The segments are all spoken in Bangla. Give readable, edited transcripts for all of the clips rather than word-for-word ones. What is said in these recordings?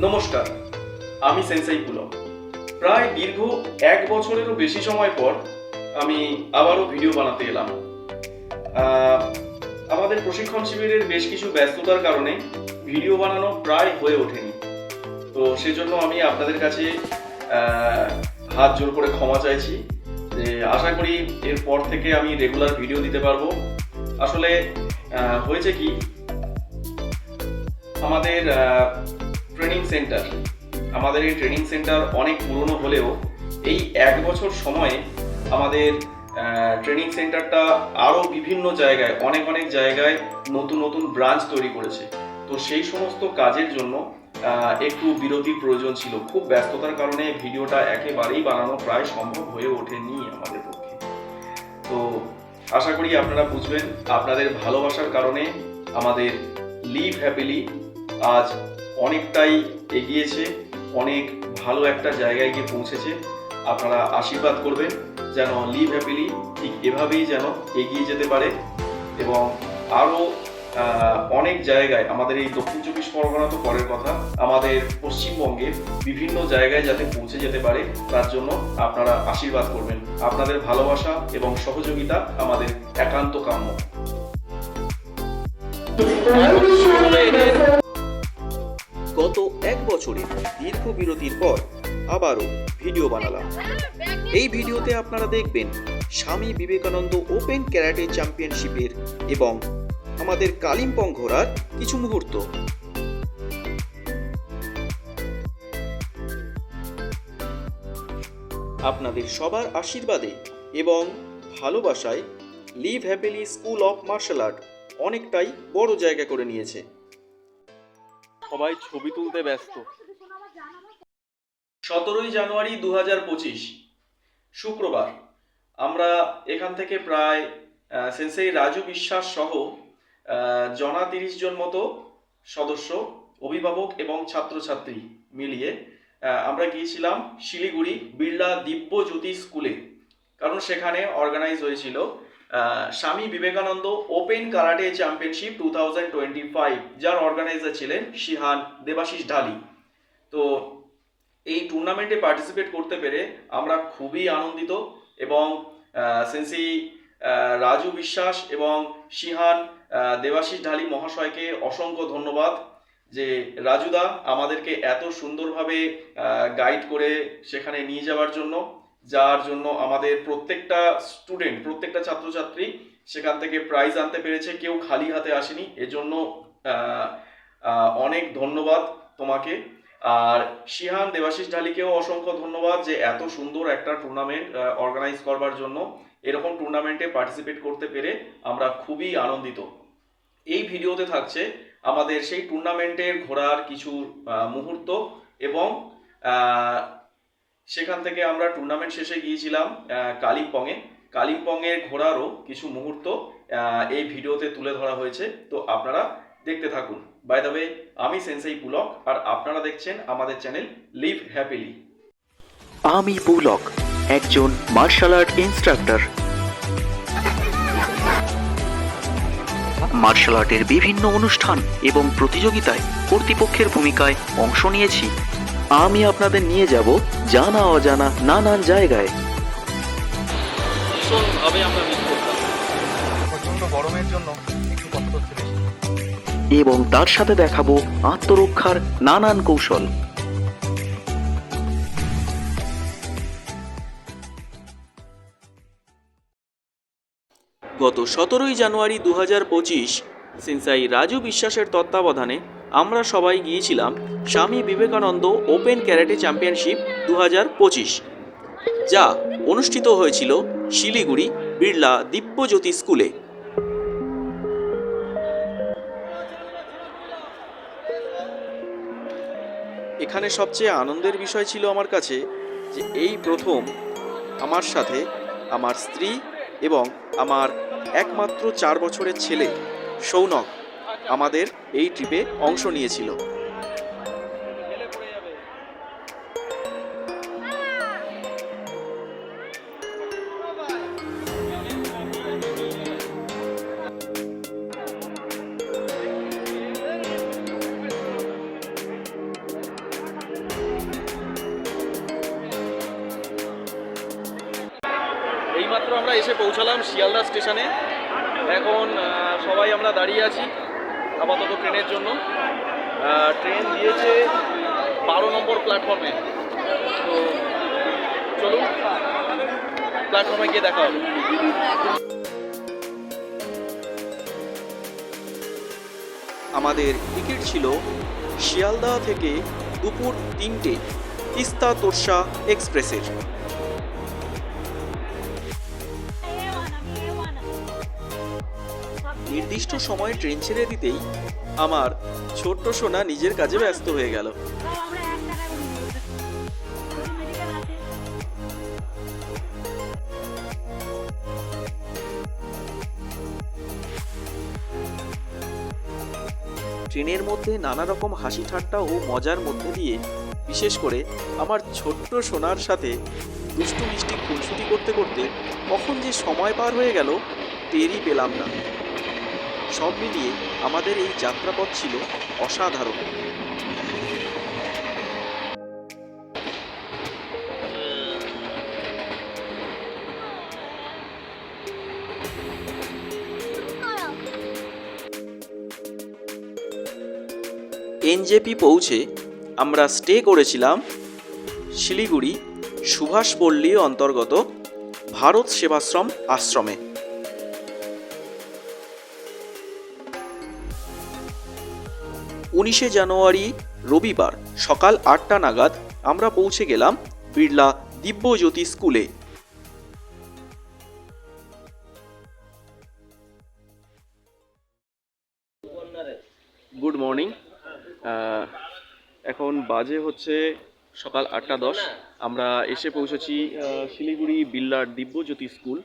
নমস্কার, আমি সেন্সাই পুলক। প্রায় দীর্ঘ 1 বছরেরও বেশি সময় পর আমি আবারও ভিডিও বানাতে এলাম। আমাদের প্রশিক্ষণ শিবিরের বেশ কিছু ব্যস্ততার কারণে ভিডিও বানানো প্রায় হয়ে ওঠেনি। তো সেজন্য আমি আপনাদের কাছে হাত জোর করে ক্ষমা চাইছি। যে আশা করি এরপর থেকে আমি রেগুলার ভিডিও দিতে পারবো। আসলে হয়েছে কি, আমাদের ট্রেনিং সেন্টার এই ট্রেনিং সেন্টার অনেক পুরনো হলেও এই 1 বছর সময়ে আমাদের ট্রেনিং সেন্টারটা আরও বিভিন্ন জায়গায় অনেক জায়গায় নতুন ব্রাঞ্চ তৈরি করেছে। তো সেই সমস্ত কাজের জন্য একটু বিরতির প্রয়োজন ছিল। খুব ব্যস্ততার কারণে ভিডিওটা একেবারেই বানানো প্রায় সম্ভব হয়ে ওঠেনি আমাদের পক্ষে। তো আশা করি আপনারা বুঝবেন, আপনাদের ভালোবাসার কারণে আমাদের লিভ হ্যাপিলি আজ অনেকটাই এগিয়েছে, অনেক ভালো একটা জায়গায় গিয়ে পৌঁছেছে। আপনারা আশীর্বাদ করবেন যেন লিভ হ্যাপিলি ঠিক এভাবেই যেন এগিয়ে যেতে পারে এবং আরও অনেক জায়গায়, আমাদের এই দক্ষিণ 24 পরগনা তো পরের কথা, আমাদের পশ্চিমবঙ্গের বিভিন্ন জায়গায় যাতে পৌঁছে যেতে পারে তার জন্য আপনারা আশীর্বাদ করবেন। আপনাদের ভালোবাসা এবং সহযোগিতা আমাদের একান্ত কাম্য। গত 1 বছরের দীর্ঘ বিরতির পর আবারও ভিডিও বানালাম। এই ভিডিওতে আপনারা দেখবেন স্বামী বিবেকানন্দ ওপেন ক্যারাটে চ্যাম্পিয়নশিপের এবং আমাদের কালিম্পং ঘোরার কিছু মুহূর্ত। আপনাদের সবার আশীর্বাদে এবং ভালোবাসায় live happily school of martial art অনেকটাই বড় জায়গা করে নিয়েছে। সবাই ছবি তুলতে ব্যস্ত। 17 জানুয়ারি 2025 শুক্রবার আমরা এখান থেকে প্রায় সেন্সেই রাজু বিশ্বাস সহ 30 জন মতো সদস্য, অভিভাবক এবং ছাত্রছাত্রী মিলিয়ে আমরা গিয়েছিলাম শিলিগুড়ি বিড়লা দিব্যজ্যোতি স্কুলে। কারণ সেখানে অর্গানাইজ হয়েছিল Swami Vivekananda open karate championship 2025, যার অর্গানাইজার ছিলেন শিহান দেবাশিস ঢালি। তো এই টুর্নামেন্টে পার্টিসিপেট করতে পেরে আমরা খুবই আনন্দিত এবং সেন্সেই রাজু বিশ্বাস এবং শিহান দেবাশিস ঢালি মহাশয়কে অসংখ্য ধন্যবাদ যে রাজুদা আমাদেরকে এত সুন্দরভাবে গাইড করে সেখানে নিয়ে যাওয়ার জন্য, যার জন্য আমাদের প্রত্যেকটা ছাত্রছাত্রী সেখান থেকে প্রাইজ আনতে পেরেছে। কেউ খালি হাতে আসেনি, এজন্য অনেক ধন্যবাদ তোমাকে। আর শিহান দেবাশিস ঢালিকেও অসংখ্য ধন্যবাদ যে এত সুন্দর একটা টুর্নামেন্ট অর্গানাইজ করবার জন্য। এরকম টুর্নামেন্টে পার্টিসিপেট করতে পেরে আমরা খুবই আনন্দিত। এই ভিডিওতে থাকছে আমাদের সেই টুর্নামেন্টের ঘোরার কিছু মুহূর্ত এবং সেখান থেকে আমরা টুর্নামেন্ট শেষে গিয়েছিলাম কালিম্পংয়ের ঘোরারও কিছু মুহূর্ত এই ভিডিওতে তুলে ধরা হয়েছে। তো আপনারা দেখতে থাকুন। বাই দ্য ওয়ে, আমি সেন্সেই পুলক আর আপনারা দেখছেন আমাদের চ্যানেল লিভ হ্যাপিলি। আমি পুলক, একজন মার্শাল আর্ট ইনস্ট্রাক্টর। মার্শাল আর্টের বিভিন্ন অনুষ্ঠান এবং প্রতিযোগিতায় কর্তৃপক্ষের ভূমিকায় অংশ নিয়েছি। আমি আপনাদের নিয়ে যাব জানা অজানা নানান জায়গায়। ভীষণভাবে আমরা মিস করতাম। প্রচন্ড গরমের জন্য একটু কষ্ট হচ্ছে বেশি। এবং তার সাথে দেখাবো আত্মরক্ষার নানান কৌশল। গত 17 জানুয়ারি 2025 সেন্সাই রাজু বিশ্বাসের তত্ত্বাবধানে আমরা সবাই গিয়েছিলাম Swami Vivekananda open karate championship 2025, যা অনুষ্ঠিত হয়েছিল শিলিগুড়ি বিড়লা দিব্যজ্যোতি স্কুলে। এখানে সবচেয়ে আনন্দের বিষয় ছিল আমার কাছে যে এই প্রথম আমার সাথে আমার স্ত্রী এবং আমার একমাত্র 4 বছরের ছেলে সৌনক আমাদের এই ট্রিপে অংশ নিয়েছিল। এইমাত্র আমরা এসে পৌঁছালাম শিয়ালদা স্টেশনে। এখন সবাই আমরা দাঁড়িয়ে আছি আপাতত ট্রেনের জন্য। ট্রেন দিয়েছে 12 নম্বর প্ল্যাটফর্মে। তো চলুন প্ল্যাটফর্মে গিয়ে দেখা হবে। আমাদের টিকিট ছিল শিয়ালদা থেকে দুপুর 3টে তিস্তা তোরসা এক্সপ্রেসের। নির্দিষ্ট সময়ে ট্রেন ছেড়ে দিতেই আমার ছোট্ট সোনা নিজের কাজে ব্যস্ত হয়ে গেল। ট্রেনের মধ্যে নানা রকম হাসি ঠাট্টা ও মজার মধ্যে দিয়ে বিশেষ করে আমার ছোট্ট সোনার সাথে দুষ্টু মিষ্টি খুনসুটি করতে করতে কখন যে সময় পার হয়ে গেল টেরই পেলাম না। সব মিলিয়ে আমাদের এই যাত্রাপথ ছিল অসাধারণ। এনজেপি পৌঁছে আমরা স্টে করেছিলাম শিলিগুড়ি সুভাষপল্লী অন্তর্গত ভারত সেবাশ্রম আশ্রমে। 19শে জানুয়ারি রবিবার সকাল 8টা নাগাদ আমরা পৌঁছে গেলাম বিড়লা দিব্যজ্যোতি স্কুলে। Good morning. এখন বাজে হচ্ছে সকাল 8টা 10। আমরা এসে পৌঁছেছি Siliguri বিড়লার Dibyajyoti school.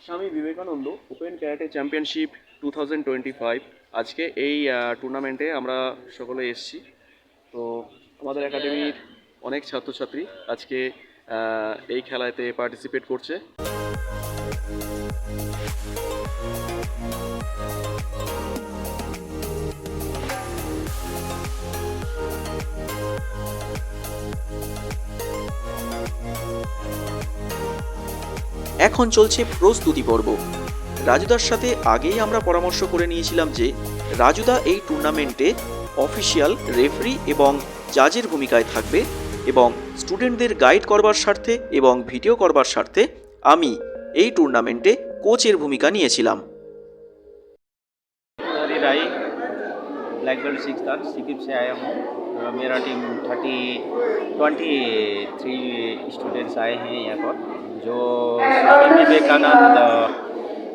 Swami Vivekananda open karate championship 2025 আজকে এই টুর্নামেন্টে আমরা সকলে এসেছি। তো আমাদের একাডেমির অনেক ছাত্রছাত্রী আজকে এই খেলাতে পার্টিসিপেট করছে। এখন চলছে প্রস্তুতি পর্ব। রাজুদার সাথে আগেই আমরা পরামর্শ করে নিয়েছিলাম যে রাজুদা এই টুর্নামেন্টে অফিশিয়াল রেফারি এবং জাজের ভূমিকায় থাকবে এবং স্টুডেন্টদের গাইড করবার স্বার্থে এবং ভিডিও করবার স্বার্থে আমি এই টুর্নামেন্টে কোচের ভূমিকা নিয়েছিলাম। राई ब्लैक बेल्ट 6 था सिक्किम से आया हूँ। मेरा टीम 23 स्टूडेंट्स आए हैं यहाँ पर जो स्वामी विवेकानंद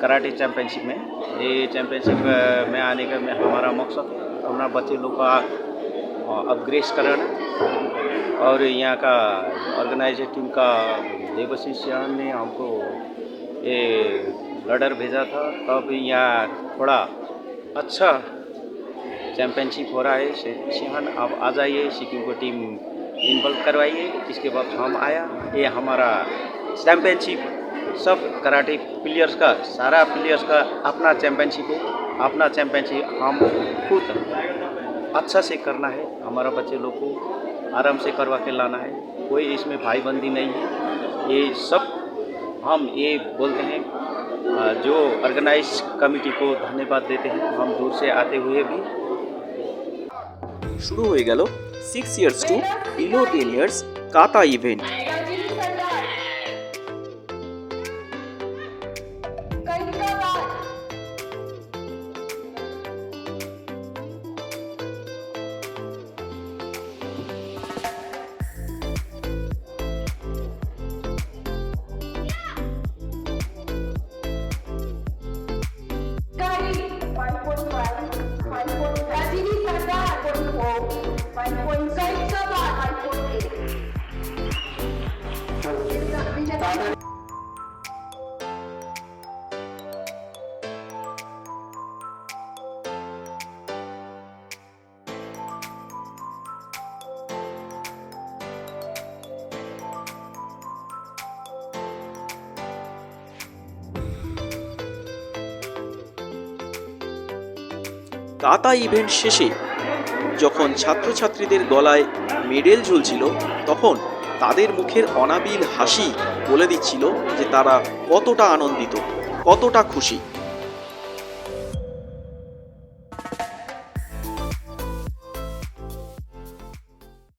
कराटे चैम्पियनशिप में। ये चैम्पियनशिप में आने का हमारा मकसद है हमारा बच्चे लोग का अपग्रेड कराना। और यहाँ का ऑर्गेनाइजर टीम का देवशीष ने हमको ये लेटर भेजा था, तब यहाँ थोड़ा अच्छा चैम्पियनशिप हो रहा है। सिहान आप आ जाइए, सिक्किम को टीम इन्वॉल्व करवाइए। इसके बाद हम आया, ये हमारा चैम्पियनशिप सब कराटे प्लेयर्स का सारा प्लेयर्स का अपना चैम्पियनशिप है। अपना चैम्पियनशिप हम खुद अच्छा से करना है। हमारा बच्चे लोग को आराम से करवा के लाना है। कोई इसमें भाईबंदी नहीं है। ये सब हम ये बोलते हैं जो ऑर्गेनाइज कमेटी को धन्यवाद देते हैं, हम दूर से आते हुए भी। শুরু হয়ে গেল 6 years to below 10 years kata event. Kata event শেষে যখন ছাত্রছাত্রীদের গলায় মেডেল ঝুলছিল তখন তাদের মুখের অনাবিল হাসি বলে দিচ্ছিল যে তারা কতটা আনন্দিত, কতটা খুশি।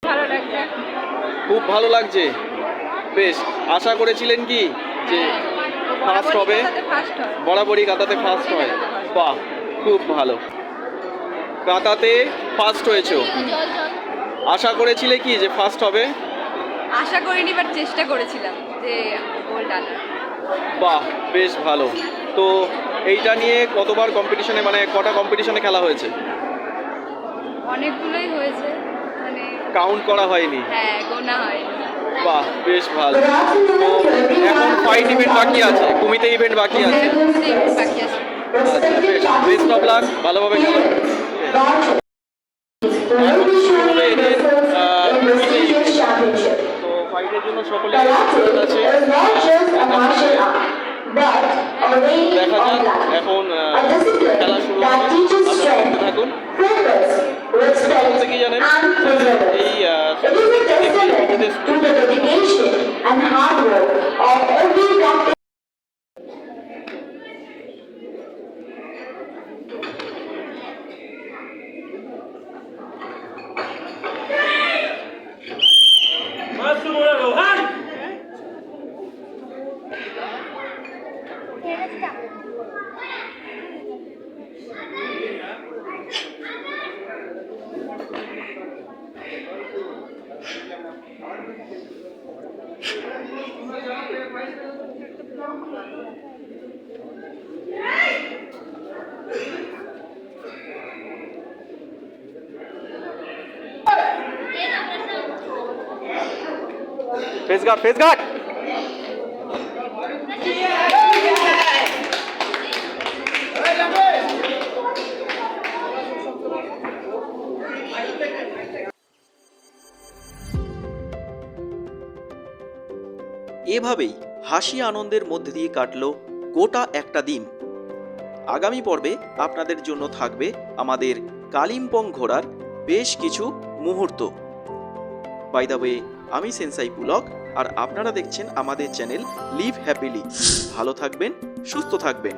ভালো লাগছে। খুব ভালো লাগছে। বেশ, আশা করেছিলেন কি যে ফার্স্ট হবে? ফার্স্ট হয়। বরাবরই কাতাতে ফার্স্ট হয়। বাহ, খুব ভালো। কাতাতে ফার্স্ট হয়েছো, আশা করেছিলে কি যে ফার্স্ট হবে? আশা করিনি, বাট চেষ্টা করেছিলাম যে গোল্ড আনার। বাহ, বেশ ভালো। তো এইটা নিয়ে কতবার কম্পিটিশনে, মানে কটা কম্পিটিশনে খেলা হয়েছে? অনেকগুলোই হয়েছে, মানে কাউন্ট করা হয়নি। হ্যাঁ, গোনা হয়। বাহ, বেশ ভালো। তো এখন ফাইট ইভেন্ট বাকি আছে, কুমিতে ইভেন্ট বাকি আছে। বাকি আছে। আচ্ছা, বেশ, বেস্ট অফ লাক, ভালোভাবে খেলো। এখন শুরু হবে এদের কুমিতে event। তো ফাইটের জন্য সকলে প্রস্তুত আছে। দেখা যাক এখন খেলা শুরু হবে, আপনারা দেখতে থাকুন। প্রত্যেকে কি জানেন, এই নিজেদের ফেস গার্ড, ফেস গার্ড। এভাবেই হাসি আনন্দের মধ্যে দিয়ে কাটলো গোটা একটা দিন। আগামী পর্বে আপনাদের জন্য থাকবে আমাদের কালিম্পং ঘোরার বেশ কিছু মুহূর্ত। বাই দ্য ওয়ে, আমি সেন্সাই পুলক, আর আপনারা দেখছেন আমাদের চ্যানেল লিভ হ্যাপিলি। ভালো থাকবেন, সুস্থ থাকবেন।